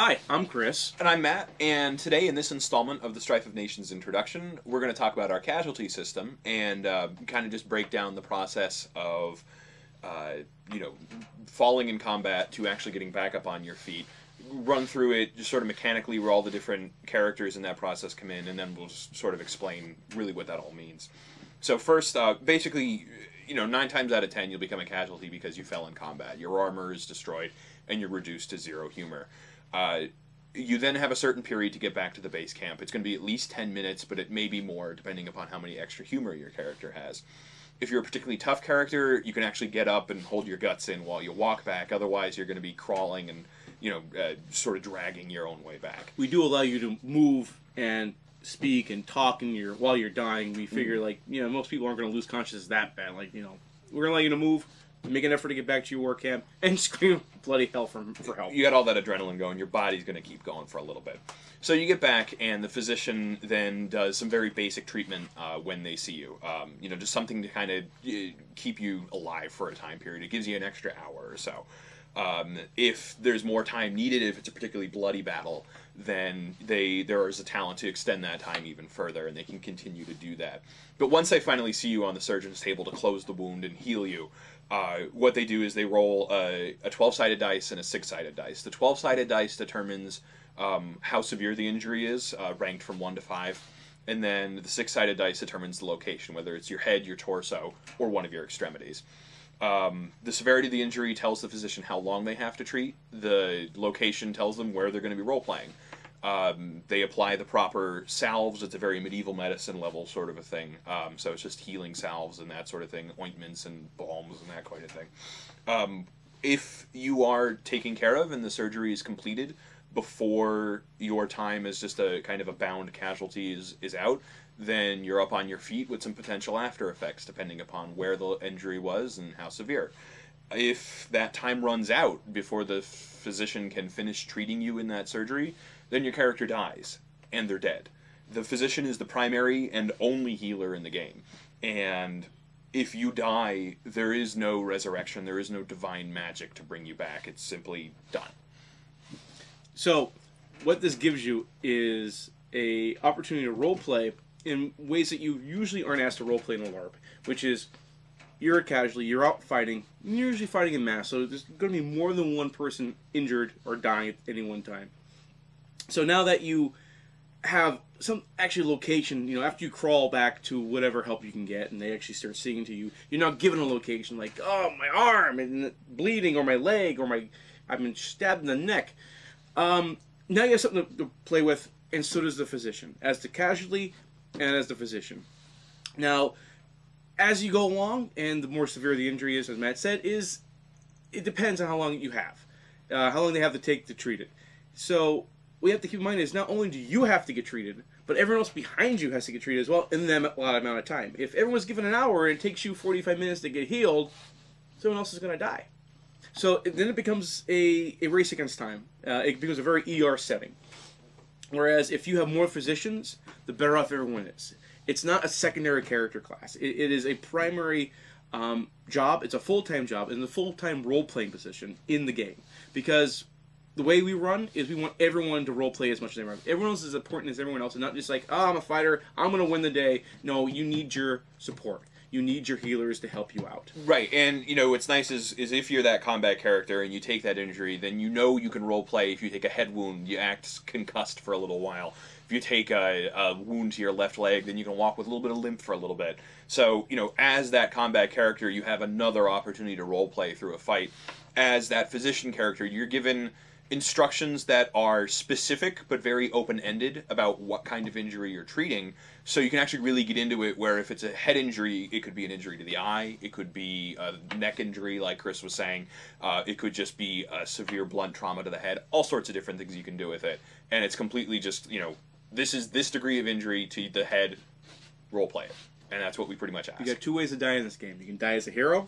Hi, I'm Chris. And I'm Matt, and today in this installment of the Strife of Nations introduction, we're going to talk about our casualty system and kind of just break down the process of, falling in combat to actually getting back up on your feet. Run through it just sort of mechanically where all the different characters in that process come in, and then we'll just sort of explain really what that all means. So first, basically, 9 times out of 10 you'll become a casualty because you fell in combat. Your armor is destroyed, and you're reduced to 0 humor. You then have a certain period to get back to the base camp. It's going to be at least 10 minutes, but it may be more depending upon how many extra humor your character has. If you're a particularly tough character, you can actually get up and hold your guts in while you walk back. Otherwise, you're going to be crawling and, sort of dragging your own way back. We do allow you to move and speak and talk while you're dying. We figure, most people aren't going to lose consciousness that bad. We're going to allow you to move, make an effort to get back to your war camp, and scream bloody hell for help. You got all that adrenaline going. Your body's going to keep going for a little bit. So you get back, and the physician then does some very basic treatment when they see you. Just something to kind of keep you alive for a time period. It gives you an extra hour or so. If there's more time needed, if it's a particularly bloody battle, then there is a talent to extend that time even further, and they can continue to do that. But once they finally see you on the surgeon's table to close the wound and heal you, what they do is they roll a 12-sided dice and a 6-sided dice. The 12-sided dice determines how severe the injury is, ranked from 1 to 5. And then the 6-sided dice determines the location, whether it's your head, your torso, or one of your extremities. The severity of the injury tells the physician how long they have to treat. The location tells them where they're going to be role-playing. They apply the proper salves. It's a very medieval medicine level sort of a thing. So it's just healing salves and that sort of thing, ointments and balms and that kind of thing. If you are taken care of and the surgery is completed before your time as just a kind of a bound casualty is out, then you're up on your feet with some potential after effects depending upon where the injury was and how severe. If that time runs out before the physician can finish treating you in that surgery, then your character dies, and they're dead. The physician is the primary and only healer in the game, and if you die, there is no resurrection, there is no divine magic to bring you back. It's simply done. So, what this gives you is a opportunity to roleplay in ways that you usually aren't asked to roleplay in a LARP, which is you're a casualty, you're out fighting, you're usually fighting in mass, so there's going to be more than one person injured or dying at any one time. So now that you have some actual location, after you crawl back to whatever help you can get and they actually start singing to you, you're not given a location like, oh, my arm and bleeding, or my leg, or I've been stabbed in the neck. Now you have something to play with, and so does the physician, as the casualty and as the physician. Now, as you go along, and the more severe the injury is, as Matt said, it depends on how long you have, how long they have to take to treat it. So what you have to keep in mind is not only do you have to get treated, but everyone else behind you has to get treated as well in that amount of time. If everyone's given an hour and it takes you 45 minutes to get healed, someone else is going to die. So then it becomes a race against time. It becomes a very ER setting. Whereas if you have more physicians, the better off everyone is. It's not a secondary character class. It is a primary job. It's a full-time job. It's a full-time role-playing position in the game. Because the way we run is we want everyone to role-play as much as they run. Everyone else is as important as everyone else, and not just like, oh, I'm a fighter, I'm going to win the day. No, you need your support. You need your healers to help you out. Right, and what's nice is if you're that combat character and you take that injury, then you can role play. If you take a head wound, you act concussed for a little while. If you take a wound to your left leg, then you can walk with a little bit of limp for a little bit. So, as that combat character, you have another opportunity to role play through a fight. As that physician character, you're given instructions that are specific but very open-ended about what kind of injury you're treating, so you can actually really get into it, where if it's a head injury, it could be an injury to the eye, it could be a neck injury like Chris was saying, it could just be a severe blunt trauma to the head, all sorts of different things you can do with it, and it's completely just, this is this degree of injury to the head, role play it, and that's what we pretty much ask. You got 2 ways to die in this game. You can die as a hero,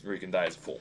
or you can die as a fool.